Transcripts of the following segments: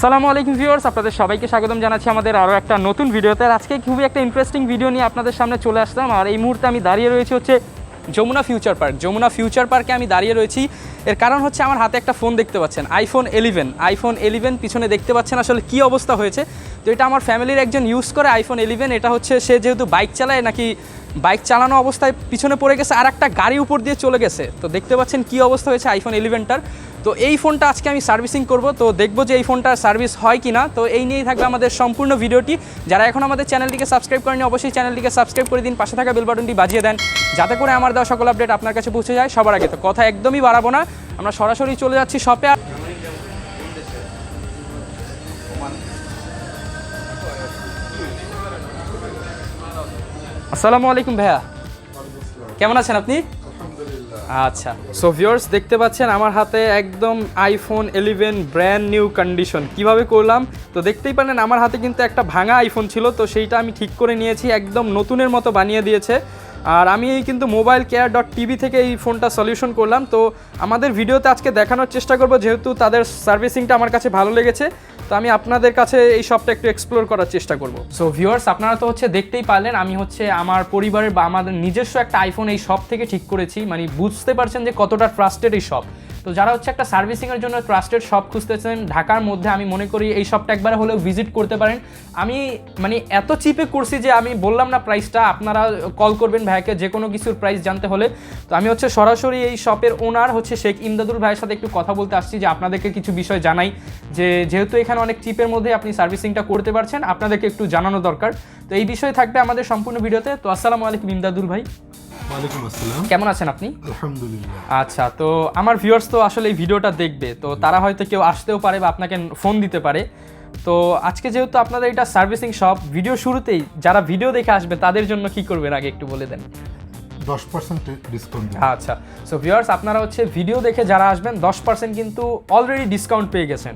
আসসালামু আলাইকুম ভিউয়ার্স, আপনাদের সবাইকে স্বাগতম জানাচ্ছি আমাদের আরও একটা নতুন ভিডিওতে। আজকে খুবই একটা ইন্টারেস্টিং ভিডিও নিয়ে আপনাদের সামনে চলে আসলাম। আর এই মুহূর্তে আমি দাঁড়িয়ে রয়েছি হচ্ছে যমুনা ফিউচার পার্কে আমি দাঁড়িয়ে রয়েছি। এর কারণ হচ্ছে আমার হাতে একটা ফোন দেখতে পাচ্ছেন, আইফোন 11 পিছনে দেখতে পাচ্ছেন। আসলে কী অবস্থা হয়েছে, তো এটা আমার ফ্যামিলির একজন ইউজ করে আইফোন 11। এটা হচ্ছে সে যেহেতু বাইক চালায়, নাকি বাইক চালানো অবস্থায় পিছনে পড়ে গেছে আর একটা গাড়ি উপর দিয়ে চলে গেছে। তো দেখতে পাচ্ছেন কী অবস্থা হয়েছে আইফোন 11টার। তো এই ফোনটা আজকে আমি সার্ভিসিং করব, তো দেখবো যে এই ফোনটার সার্ভিস হয় কি না। তো এই নিয়েই থাকবে আমাদের সম্পূর্ণ ভিডিওটি। যারা এখন আমাদের চ্যানেলটিকে সাবস্ক্রাইব করেনি অবশ্যই চ্যানেলটিকে সাবস্ক্রাইব করে দিন, পাশে থাকা বেল বাটনটি বাজিয়ে দেন, যাতে করে আমার দেওয়া সকল আপডেট আপনার কাছে পৌঁছে যায় সবার আগে। তো কথা একদমই বাড়াবো না, আমরা সরাসরি চলে যাচ্ছি শপে। আসসালামু আলাইকুম ভাইয়া, কেমন আছেন আপনি? আচ্ছা, সো ভিউয়ার্স দেখতে পাচ্ছেন আমার হাতে একদম আইফোন 11 ব্র্যান্ড নিউ কন্ডিশন। কিভাবে করলাম তো দেখতেই পারেন, আমার হাতে কিন্তু একটা ভাঙা আইফোন ছিল, তো সেইটা আমি ঠিক করে নিয়েছি, একদম নতুনের মতো বানিয়ে দিয়েছে। আর আমি কিন্তু mobilecare.tv থেকে এই ফোনটা সলিউশন করলাম। তো আমাদের ভিডিওতে আজকে দেখানোর চেষ্টা করব, যেহেতু তাদের সার্ভিসিংটা আমার কাছে ভালো লেগেছে, তো আমি আপনাদের কাছে এই শপটা একটু এক্সপ্লোর করার চেষ্টা করব। সো ভিউয়ার্স আপনারা তো হচ্ছে দেখতেই পারলেন, আমি হচ্ছে আমার পরিবারের বা আমাদের নিজস্ব একটা আইফোন এই শপ থেকে ঠিক করেছি। মানে বুঝতে পারছেন যে কতটা ট্রাস্টেড এই শপ। তো যারা হচ্ছে একটা সার্ভিসিংয়ের জন্য ট্রাস্টেড শপ খুঁজতেছেন ঢাকার মধ্যে, আমি মনে করি এই শপটা একবার হলেও ভিজিট করতে পারেন। আমি মানে এত চিপে করছি যে আমি বললাম না প্রাইসটা, আপনারা কল করবেন ভাইকে যে কোনো কিছুর প্রাইস জানতে হলে। তো আমি হচ্ছে সরাসরি এই শপের ওনার হচ্ছে শেখ ইমদাদুল ভাইয়ের সাথে একটু কথা বলতে আসছি, যে আপনাদেরকে কিছু বিষয় জানাই, যে যেহেতু এখানে অনেক চিপের মধ্যে আপনি সার্ভিসিংটা করতে পারছেন, আপনাদেরকে একটু জানানো দরকার। তো এই বিষয়ে থাকবে আমাদের সম্পূর্ণ ভিডিওতে। তো আসসালামু আলাইকুম ইমদাদুল ভাই। ওয়ালাইকুম আসসালাম। কেমন আছেন আপনি? আলহামদুলিল্লাহ। আচ্ছা, তো আমার ভিউয়ার্স তো আসলে এই ভিডিওটা দেখবে, তো তারা হয়তো কেউ আসতেও পারে বা আপনাকে ফোন দিতে পারে। তো আজকে যেহেতু আপনাদের এটা সার্ভিসিং শপ, ভিডিও শুরুতেই যারা ভিডিও দেখে আসবে তাদের জন্য কি করবেন আগে একটু বলে দেন। 10% ডিসকাউন্ট। আচ্ছা, সো ভিউয়ার্স আপনারা হচ্ছে ভিডিও দেখে যারা আসবেন 10% কিন্তু অলরেডি ডিসকাউন্ট পেয়ে গেছেন।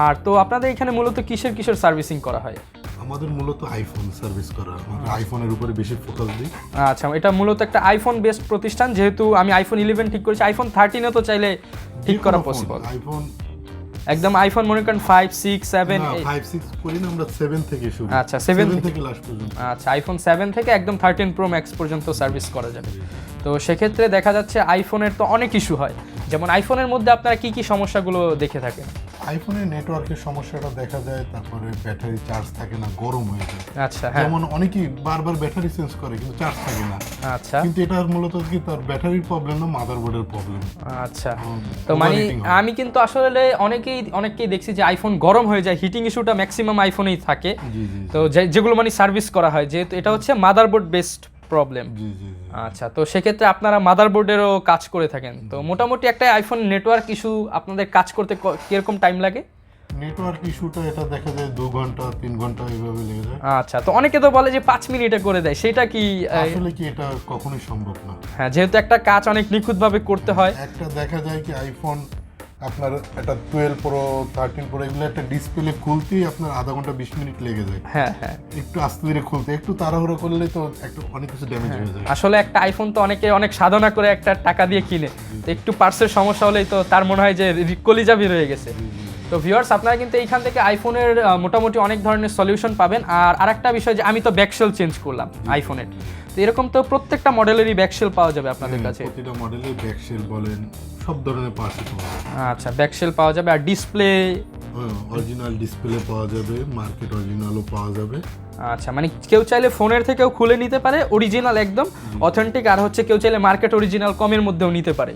আর তো আপনাদের এখানে মূলত কিসের সার্ভিসিং করা হয়? আমাদের মূলত আইফোন সার্ভিস করা, আমরা আইফোনের উপরে বেশি ফোকাস দিই। আচ্ছা, এটা মূলত একটা আইফোন বেসড প্রতিষ্ঠান। যেহেতু আমি আইফোন 11 ঠিক করেছি, আইফোন 13ও তো চাইলে ঠিক করা পসিবল। আইফোন একদম আইফোন মনে করেন 5, 6, 7, 5, 6 করি না, আমরা 7 থেকে শুরু। আচ্ছা, 7 থেকে লাস্ট পর্যন্ত। আচ্ছা, আইফোন 7 থেকে একদম 13 প্রো ম্যাক্স পর্যন্ত সার্ভিস করা যাবে। তো সেক্ষেত্রে দেখা যাচ্ছে আইফোনের তো অনেক ইস্যু হয়, যেমন আইফোনের মধ্যে আপনারা কি কি সমস্যাগুলো দেখে থাকেন? আইফোনের নেটওয়ার্কের সমস্যাটা দেখা যায়, তারপরে ব্যাটারি চার্জ থাকে না, গরম হয়ে যায়। আচ্ছা, হ্যাঁ, যেমন অনেকেই বারবার ব্যাটারি চেঞ্জ করে কিন্তু চার্জ থাকে না। আচ্ছা, কিন্তু এটা মূলত কি তার ব্যাটারির প্রবলেম না, মাদারবোর্ডের প্রবলেম। আচ্ছা, তো মানে আমি কিন্তু আসলে অনেকেই দেখছি যে আইফোন গরম হয়ে যায়, হিটিং ইস্যুটা ম্যাক্সিমাম আইফোনেই থাকে। তো যেগুলো মানে সার্ভিস করা হয়, যেহেতু এটা হচ্ছে মাদারবোর্ড বেসড প্রবলেম। আচ্ছা, তো সেক্ষেত্রে আপনারা মাদারবোর্ডেরও কাজ করে থাকেন। তো মোটামুটি একটা আইফোন নেটওয়ার্ক ইস্যু আপনাদের কাজ করতে কিরকম টাইম লাগে? নেটওয়ার্ক ইস্যুটা এটা দেখা যায় 2 ঘন্টা 3 ঘন্টা এইভাবে লেগে যায়। আচ্ছা, তো অনেকে তো বলে যে 5 মিনিটে করে দেয়, সেটা কি আসলে কি এটা কখনোই সম্ভব না? হ্যাঁ, যেহেতু একটা কাজ অনেক নিখুঁতভাবে করতে হয়। একটা দেখা যায় কি আইফোন আপনার একটা 12 প্রো 13 প্রো এগুলো একটা ডিসপ্লে খুলতেই আপনার আধা ঘন্টা 20 মিনিট লেগে যায়। হ্যাঁ, হ্যাঁ, একটু আস্তে ধীরে খুলতে, একটু তাড়াহুড়ো করলে তো একটু অনেক কিছু ড্যামেজ হয়ে যায়। আসলে একটা আইফোন তো অনেকে অনেক সাধনা করে একটা টাকা দিয়ে কিনে, তো একটু পার্সের সমস্যা হলেই তো তার মনে হয় যে কলিজা বের হয়ে গেছে। তো ভিউয়ার্স আপনারা কিন্তু এইখান থেকে আইফোনের মোটামুটি অনেক ধরনের সলিউশন পাবেন। আর আরেকটা বিষয় যে আমি তো ব্যাকশেল চেঞ্জ করলাম আইফোনের, তো এরকম তো প্রত্যেকটা মডেলেরই ব্যাকশেল পাওয়া যাবে আপনাদের কাছে? প্রতিটা মডেলে ব্যাকশেল বলেন সব ধরনের পার্টস পাওয়া যাবে। আচ্ছা, ব্যাকশেল পাওয়া যাবে, আর ডিসপ্লে অরিজিনাল ডিসপ্লে পাওয়া যাবে, মার্কেট অরিজিনালও পাওয়া যাবে। আচ্ছা, মানে কেউ চাইলে ফোনের থেকেও খুলে নিতে পারে অরিজিনাল একদম অথেন্টিক, আর হচ্ছে কেউ চাইলে মার্কেট অরিজিনাল কমের মধ্যেও নিতে পারে।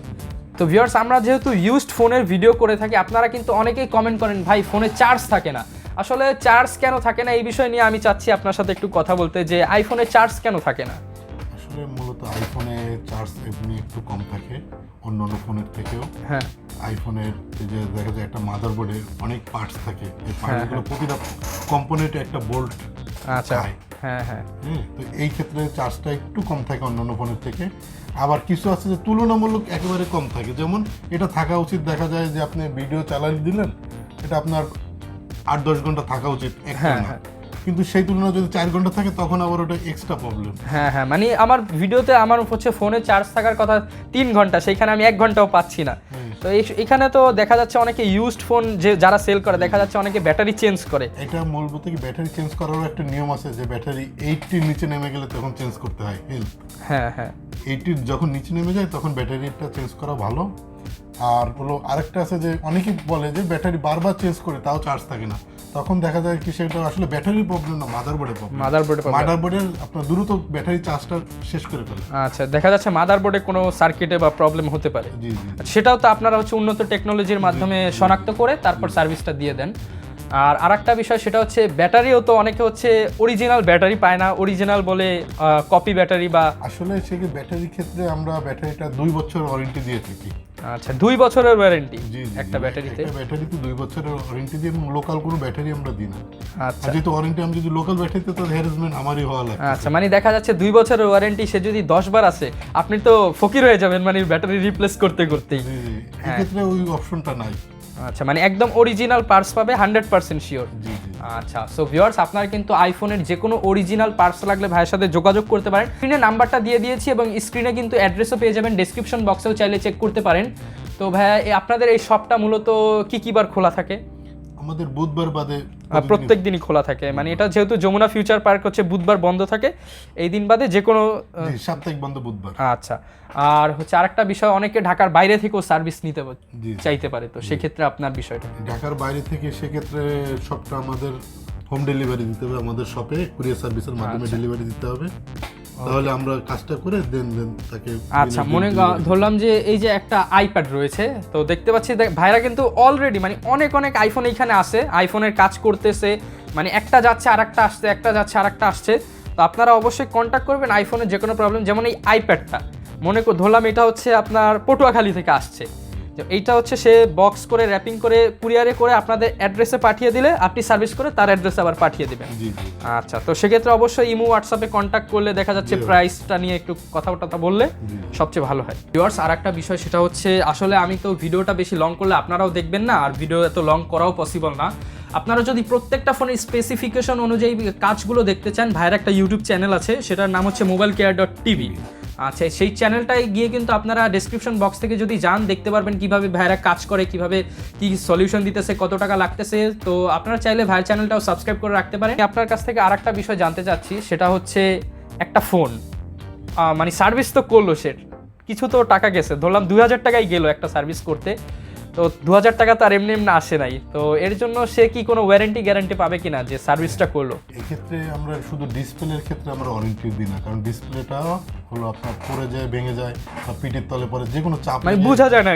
তো ভিউয়ার্স আমরা যেহেতু ইউজড ফোনের ভিডিও করে থাকি, আপনারা কিন্তু অনেকেই কমেন্ট করেন ভাই ফোনে চার্জ থাকে না। আসলে চার্জ কেন থাকে না এই বিষয় নিয়ে আমি চাচ্ছি আপনার সাথে একটু কথা বলতে, যে আইফোনে চার্জ কেন থাকে না? আসলে মূলত আইফোনে চার্জ এমনি একটু কম থাকে অন্যান্য ফোনের থেকেও। হ্যাঁ, আইফোনের যে দেখা যায় একটা মাদারবোর্ডে অনেক পার্টস থাকে, এই পার্টসগুলো প্রতিটা কম্পোনেন্টে একটা বোল্ট। আচ্ছা, হ্যাঁ, হ্যাঁ, তো এই ক্ষেত্রে চার্জটা একটু কম থাকে অন্যান্য ফোনের থেকে। আবার কিছু আছে যে তুলনামূলক একেবারে কম থাকে, যেমন এটা থাকা উচিত, দেখা যায় যে আপনি ভিডিও চালাই দিলেন, এটা আপনার 8-10 ঘন্টা থাকা উচিত একটা না, কিন্তু সেই তুলনায় যদি 4 ঘন্টা থাকে তখন আবার ওটা এক্সট্রা প্রবলেম। হ্যাঁ হ্যাঁ, মানে আমার ভিডিওতে আমার হচ্ছে ফোনে চার্জ থাকার কথা 3 ঘন্টা, সেইখানে আমি 1 ঘন্টাও পাচ্ছি না। তো এখানে তো দেখা যাচ্ছে অনেকে ইউজড ফোন যে যারা সেল করে দেখা যাচ্ছে অনেকে ব্যাটারি চেঞ্জ করে। এটা মূলত কি ব্যাটারি চেঞ্জ করারও একটা নিয়ম আছে যে ব্যাটারি 80 নিচে নেমে গেলে তখন চেঞ্জ করতে হয় হেলথ। হ্যাঁ হ্যাঁ, 80 যখন নিচে নেমে যায় তখন ব্যাটারিটা চেঞ্জ করা ভালো। আর হলো আরেকটা আছে যে অনেকে বলে যে ব্যাটারি বারবার চেঞ্জ করে তাও চার্জ থাকে না, তখন দেখা যায় কি সেটা আসলে ব্যাটারির প্রবলেম না, মাদারবোর্ডের প্রবলেম। মাদারবোর্ডের আপনার দ্রুত ব্যাটারি চার্জটা শেষ করে ফেলে। আচ্ছা, দেখা যাচ্ছে মাদারবোর্ডে কোনো সার্কিটে বা প্রবলেম হতে পারে। জি জি, সেটাও তো আপনারা হচ্ছে উন্নত টেকনোলজির মাধ্যমে শনাক্ত করে তারপর সার্ভিসটা দিয়ে দেন। আর আরেকটা বিষয় সেটা হচ্ছে ব্যাটারিও তো অনেকে হচ্ছে অরিজিনাল ব্যাটারি পায় না, অরিজিনাল বলে কপি ব্যাটারি বা আসলে সেক্ষেত্রে ব্যাটারির ক্ষেত্রে আমরা ব্যাটারিটা 2 বছর ওয়ারেন্টি দিয়ে থাকি। আচ্ছা, 2 বছরের ওয়ারেন্টি একটা ব্যাটারিতে? একটা ব্যাটারিতে 2 বছরের ওয়ারেন্টি দিয়ে, এবং লোকাল কোনো ব্যাটারি আমরা দিই না। আচ্ছা, যেহেতু ওয়ারেন্টি আমি যদি লোকাল ব্যাটারিতে তো হ্যারাসমেন্ট আমারই হওয়া লাগে। আচ্ছা, মানে দেখা যাচ্ছে 2 বছরের ওয়ারেন্টি, সে যদি 10 বার আসে আপনি তো ফকির হয়ে যাবেন মানে ব্যাটারি রিপ্লেস করতে করতেই। জি জি, এক্ষেত্রে ওই অপশনটা নাই। আচ্ছা, মানে একদম অরিজিনাল পার্টস পাবে 100% শিওর। জি জি। আচ্ছা, সো ভিউয়ার্স, আপনারা কিন্তু আইফোনের যে কোনো অরিজিনাল পার্টস লাগলে ভাইয়ের সাথে যোগাযোগ করতে পারেন। স্ক্রিনে নাম্বারটা দিয়ে দিয়েছি এবং স্ক্রিনে কিন্তু অ্যাড্রেসও পেয়ে যাবেন, ডেসক্রিপশন বক্সেও চাইলে চেক করতে পারেন। তো ভাইয়া আপনাদের এই শপটা মূলত কি বার খোলা থাকে? আমাদের বুধবার বাদে প্রত্যেক দিনই খোলা থাকে, মানে এটা যেহেতু যমুনা ফিউচার পার্ক হচ্ছে বুধবার বন্ধ থাকে, এই দিন বাদে যে কোনো সাপ্তাহিক বন্ধ বুধবার। আচ্ছা, আর হচ্ছে আরেকটা বিষয়, অনেকে ঢাকার বাইরে থেকেও সার্ভিস নিতে চাইতে পারে, তো সেক্ষেত্রে আপনার বিষয়টা? ঢাকার বাইরে থেকে সেক্ষেত্রে সবটা আমাদের হোম ডেলিভারি দিতে হবে, আমাদের শপে কুরিয়ার সার্ভিসের মাধ্যমে ডেলিভারি দিতে হবে, তাহলে আমরা কাজটা করে দেন তাকে। আচ্ছা, মনে ধরলাম যে এই যে একটা আইপ্যাড রয়েছে, তো দেখতে পাচ্ছি ভাইরা কিন্তু অলরেডি মানে অনেক আইফোন এইখানে আসে, আইফোনের কাজ করতেছে, মানে একটা যাচ্ছে আর একটা আসছে, একটা যাচ্ছে আর একটা আসছে। তো আপনারা অবশ্যই কন্ট্যাক্ট করবেন আইফোনের যে কোনো প্রবলেম। যেমন এই আইপ্যাডটা ধরলাম এটা হচ্ছে আপনার পটুয়াখালী থেকে আসছে, এইটা হচ্ছে সে বক্স করে র্যাপিং করে কুরিয়ারে করে আপনাদের অ্যাড্রেসে পাঠিয়ে দিলে আপনি সার্ভিস করে তার অ্যাড্রেসে আবার পাঠিয়ে দেবেন। আচ্ছা, তো সেক্ষেত্রে অবশ্যই ইমো হোয়াটসঅ্যাপে কন্ট্যাক্ট করলে দেখা যাচ্ছে প্রাইসটা নিয়ে একটু কথা বললে সবচেয়ে ভালো হয়। ভিউয়ার্স, আর একটা বিষয় সেটা হচ্ছে আসলে আমি তো ভিডিওটা বেশি লং করলে আপনারাও দেখবেন না, আর ভিডিও এত লং করাও পসিবল না। আপনারা যদি প্রত্যেকটা ফোনের স্পেসিফিকেশন অনুযায়ী কাজগুলো দেখতে চান, ভাইয়ের একটা ইউটিউব চ্যানেল আছে, সেটার নাম হচ্ছে mobilecare.tv। আচ্ছা, সেই চ্যানেলটায় গিয়ে কিন্তু আপনারা ডেসক্রিপশন বক্স থেকে যদি যান দেখতে পারবেন কিভাবে ভাইয়েরা কাজ করে, কিভাবে কি সলিউশন দিতেছে, কত টাকা লাগতেছে। তো আপনারা চাইলে ভাইয়ের চ্যানেলটাও সাবস্ক্রাইব করে রাখতে পারেন। আপনার কাছ থেকে আরেকটা বিষয় জানতে চাচ্ছি, সেটা হচ্ছে একটা ফোন মানে সার্ভিস তো করলো, সে কিছু তো টাকা গেছে, ধরলাম 2000 টাকাই গেল একটা সার্ভিস করতে, তো 2000 টাকা তো আর এমনি আসে নাই, তো এর জন্য সে কি কোনো গ্যারান্টি পাবে কিনা যে সার্ভিসটা করলো? এক্ষেত্রে আমরা শুধু ডিসপ্লের ক্ষেত্রে আমরা ওয়ারেন্টি দিই না, কারণ ডিসপ্লেটা হলো আপনার পড়ে যায়, ভেঙে যায় বা পিঠের তলে পড়ে, যে কোনো চাপ মানে বোঝা যায় না,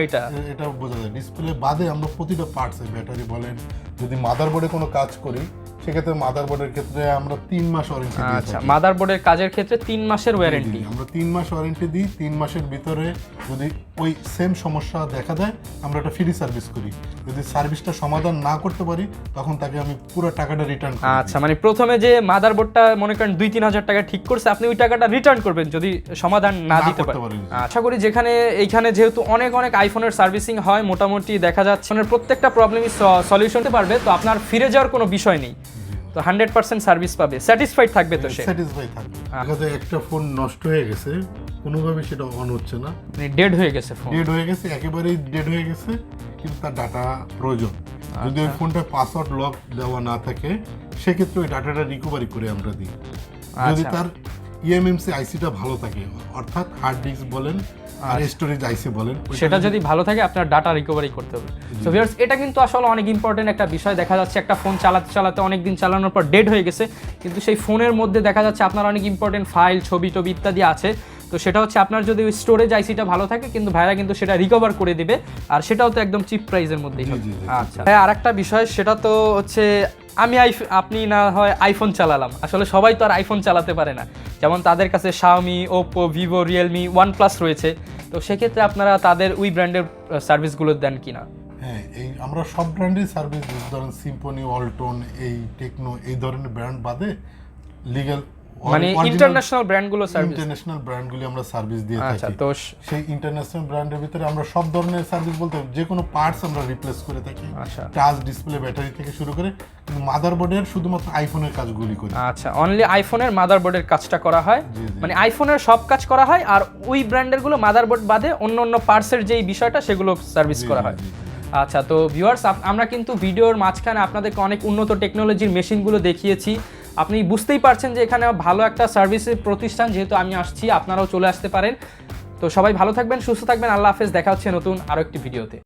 এটা বোঝা যায়। ডিসপ্লে বাদে আমরা প্রতিটা পার্টসে, ব্যাটারি বলেন, যদি মাদারবোর্ডে কোনো কাজ করি সেক্ষেত্রে মাদারবোর্ডের ক্ষেত্রে আমরা 3 মাস ওয়ারেন্টি দিই। আচ্ছা, মাদারবোর্ডের কাজের ক্ষেত্রে 3 মাসের ওয়ারেন্টি আমরা 3 মাস ওয়ারেন্টি দিই। 3 মাসের ভিতরে যদি ওই সেম সমস্যা দেখা দেয় আমরা একটা ফ্রি সার্ভিস করি। যদি সার্ভিসটা সমাধান না করতে পারি তখন তাকে আমি পুরো টাকাটা রিটার্ন করি। আচ্ছা, মানে প্রথমে যে মাদারবোর্ডটা মনে করেন 2-3 হাজার টাকা ঠিক করছে, আপনি ওই টাকাটা রিটার্ন করবেন যদি সমাধান না দিতে পারেন। আশা করি এইখানে যেহেতু অনেক আইফোনের সার্ভিসিং হয়, মোটামুটি দেখা যাচ্ছে প্রত্যেকটা প্রবলেমই সলিউশন হতে পারবে, তো আপনার ফিরে যাওয়ার কোনো বিষয় নেই, তো 100% সার্ভিস পাবে, স্যাটিসফাইড থাকবে। তো সে স্যাটিসফাইড থাকবে। দেখা যায় একটা ফোন নষ্ট হয়ে গেছে, কোনোভাবে সেটা অন হচ্ছে না, মানে ডেড হয়ে গেছে, একেবারেই ডেড হয়ে গেছে, কিন্তু তার ডাটা প্রয়োজন। যদি ওই ফোনটা পাসওয়ার্ড লক দেওয়া না থাকে সেক্ষেত্রে ওই ডাটাটা রিকভারি করে আমরা দিই। যদি তার ইএমএমসি আইসিটা ভালো থাকে, অর্থাৎ হার্ড ডিস্ক বলেন আর স্টোরেজ আইসি বলেন, সেটা যদি ভালো থাকে আপনার ডাটা রিকভারি করতে হবে। সো ভিউয়ার্স, এটা কিন্তু আসলে অনেক ইম্পর্টেন্ট একটা বিষয়। দেখা যাচ্ছে একটা ফোন চালাতে অনেক দিন চালানোর পর ডেড হয়ে গেছে, কিন্তু সেই ফোনের মধ্যে দেখা যাচ্ছে আপনার অনেক ইম্পর্টেন্ট ফাইল, ছবি ইত্যাদি আছে, তো সেটা হচ্ছে আপনার যদি ওই স্টোরেজ আইসিটা ভালো থাকে কিন্তু ভাইরা কিন্তু সেটা রিকভার করে দিবে, আর সেটাও তো একদম চিপ প্রাইসের মধ্যেই হবে। আচ্ছা ভাই, আরেকটা বিষয় সেটা তো হচ্ছে আপনি না হয় আইফোন চালালাম, আসলে সবাই তো আর আইফোন চালাতে পারে না, যেমন তাদের কাছে Xiaomi, Oppo, Vivo, Realme, OnePlus রয়েছে, তো সেক্ষেত্রে আপনারা তাদের ওই ব্র্যান্ডের সার্ভিসগুলো দেন কিনা? হ্যাঁ, আমরা সব ব্র্যান্ডের সার্ভিস, ধরেন সিম্ফনি, ওয়ালটন, এই টেকনো, এই ধরনের ব্র্যান্ড বাদে লিগ্যাল মানে ইন্টারন্যাশনাল ব্র্যান্ডগুলো সার্ভিস, ইন্টারন্যাশনাল ব্র্যান্ডগুলি আমরা সার্ভিস দিয়ে আচ্ছা। থাকি। তো সেই ইন্টারন্যাশনাল ব্র্যান্ডের ভিতরে আমরা সব ধরনের সার্ভিস বলতে যে কোনো পার্টস আমরা রিপ্লেস করে থাকি, আচ্ছা টাচ, ডিসপ্লে, ব্যাটারি থেকে শুরু করে, কিন্তু মাদারবোর্ডের শুধুমাত্র আইফোনের কাজগুলি করি। আচ্ছা, অনলি আইফোনের মাদারবোর্ডের কাজটা করা হয়, জি, জি। মানে আইফোনের সব কাজ করা হয়, আর ওই ব্র্যান্ডের গুলো মাদারবোর্ড বাদে অন্য অন্য পার্টসের যেই বিষয়টা সেগুলো সার্ভিস করা হয়। আচ্ছা, তো ভিউয়ার্স আমরা কিন্তু ভিডিওর মাঝখানে আপনাদেরকে অনেক উন্নত টেকনোলজির মেশিনগুলো দেখিয়েছি। আপনি বুঝতেই পারছেন যে এখানে ভালো একটা সার্ভিসের প্রতিষ্ঠান, যেহেতু আমি আসছি আপনারাও চলে আসতে পারেন। তো সবাই ভালো থাকবেন, সুস্থ থাকবেন, আল্লাহ হাফেজ, দেখা হচ্ছে নতুন আরও একটি ভিডিওতে।